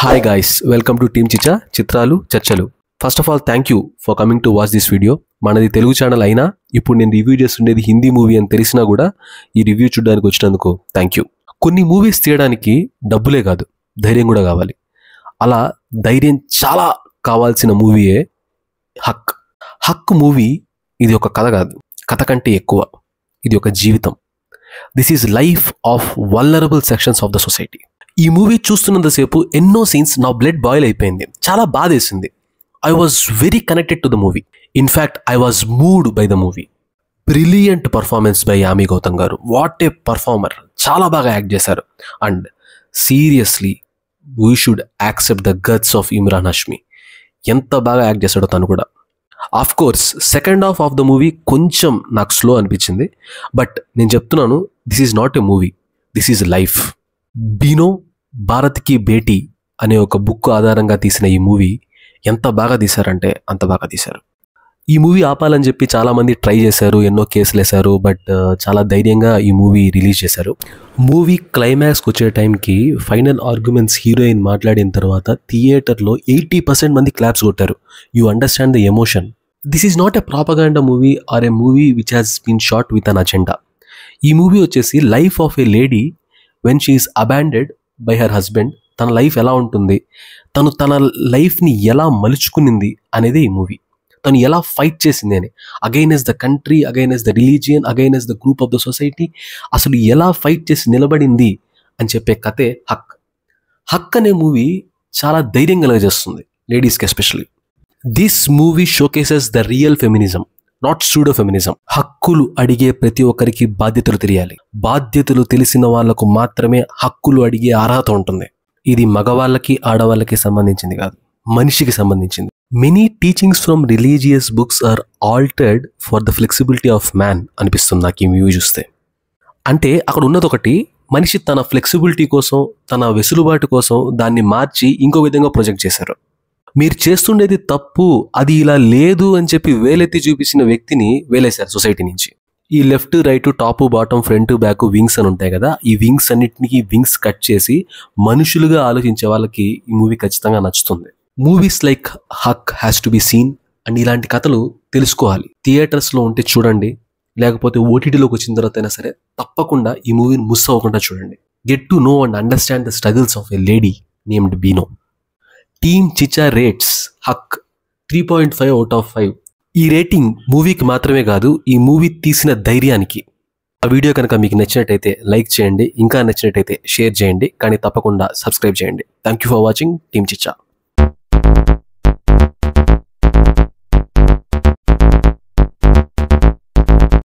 Hi guys, welcome to Team Chicha, చిత్రాలు చర్చలు. First of all thank you for coming to watch this video. మనది Telugu channel అయినా ఇప్పుడు నేను రివ్యూ చేస్తుండేది హిందీ మూవీ అని తెలిసినా కూడా ఈ రివ్యూ చూడడానికి వచ్చినందుకు థ్యాంక్ యూ. కొన్ని మూవీస్ తీయడానికి డబ్బులే కాదు, ధైర్యం కూడా కావాలి. అలా ధైర్యం చాలా కావాల్సిన మూవీయే హక్. హక్ మూవీ ఇది ఒక కథ కాదు, కథ కంటే ఎక్కువ, ఇది ఒక జీవితం. This is life of vulnerable sections of the society. ఈ మూవీ చూస్తున్నంతసేపు ఎన్నో సీన్స్ నా బ్లడ్ బాయిల్ అయిపోయింది, చాలా బాధేసింది. I was very connected to the movie. In fact I was moved by the movie. Brilliant performance by Yami Gautam గారు. వాట్ ఏ పర్ఫార్మర్, చాలా బాగా యాక్ట్ చేశారు. And seriously we should accept the guts of Imran Hashmi. ఎంత బాగా act చేశాడో తను కూడా. Of course second half of the movie కొంచెం నాకు స్లో అనిపించింది. బట్ నేను చెప్తున్నాను, this is not a movie, this is life. Bino Bharat ki Beti అనే ఒక బుక్ ఆధారంగా తీసిన ఈ మూవీ ఎంత బాగా తీశారంటే అంత బాగా తీశారు. ఈ మూవీ ఆపాలని చెప్పి చాలామంది ట్రై చేశారు, ఎన్నో కేసులు వేశారు. బట్ చాలా ధైర్యంగా ఈ మూవీ రిలీజ్ చేశారు. మూవీ క్లైమాక్స్కి వచ్చే టైంకి ఫైనల్ ఆర్గ్యుమెంట్స్ హీరోయిన్ మాట్లాడిన తర్వాత థియేటర్లో 80% మంది క్లాప్స్ కొట్టారు. You understand the emotion. This is not a propaganda movie or a movie which has been shot with an agenda. ఈ మూవీ వచ్చేసి life of a lady when she is abandoned by her husband. తన life ఎలా ఉంటుంది, తను తన లైఫ్ని ఎలా మలుచుకునింది అనేది ఈ మూవీ. తను ఎలా ఫైట్ చేసింది అని, against the country, against the religion, against the group of the society, అసలు ఎలా ఫైట్ చేసి నిలబడింది అని చెప్పే కథే హక్. హక్ అనే మూవీ చాలా ధైర్యం కలగజేస్తుంది లేడీస్కి especially. This movie showcases the real feminism, not pseudo feminism. హక్కులు అడిగే ప్రతి ఒక్కరికి బాధ్యతలు తెలియాలి. బాధ్యతలు తెలిసిన వాళ్లకు మాత్రమే హక్కులు అడిగే అర్హత ఉంటుంది. ఇది మగవాళ్ళకి ఆడవాళ్ళకి సంబంధించింది కాదు, మనిషికి సంబంధించింది. Many teachings from religious books are altered for the flexibility of man అనిపిస్తుంది నాకు ఈ మూవీ చూస్తే. అంటే అక్కడ ఉన్నది ఒకటి, మనిషి తన ఫ్లెక్సిబిలిటీ కోసం, తన వెసులుబాటు కోసం దాన్ని మార్చి ఇంకో విధంగా ప్రొజెక్ట్ చేశారు. మీరు చేస్తుండేది తప్పు, అది ఇలా లేదు అని చెప్పి వేలెత్తి చూపించిన వ్యక్తిని వేలేశారు సొసైటీ నుంచి. ఈ left right top bottom front back wings అని ఉంటాయి కదా, ఈ వింగ్స్ అన్నిటికీ వింగ్స్ కట్ చేసి మనుషులుగా ఆలోచించే వాళ్ళకి ఈ మూవీ ఖచ్చితంగా నచ్చుతుంది. Movies like Haq has to be seen. And ఇలాంటి కథలు తెలుసుకోవాలి. థియేటర్స్లో ఉంటే చూడండి, లేకపోతే ఓటీటీలోకి వచ్చిన తర్వాత అయినా సరే తప్పకుండా ఈ మూవీని మిస్ అవ్వకుండా చూడండి. Get to know and understand the struggles of a lady named Bino. Team చిచా రేట్స్ హక్ 3.5 out of 5. ఈ రేటింగ్ మూవీకి మాత్రమే కాదు, ఈ మూవీ తీసిన ధైర్యానికి. ఆ వీడియో కనుక మీకు నచ్చినట్టయితే లైక్ చేయండి, ఇంకా నచ్చినట్టయితే షేర్ చేయండి, కానీ తప్పకుండా సబ్స్క్రైబ్ చేయండి. Thank you for watching team చిచా.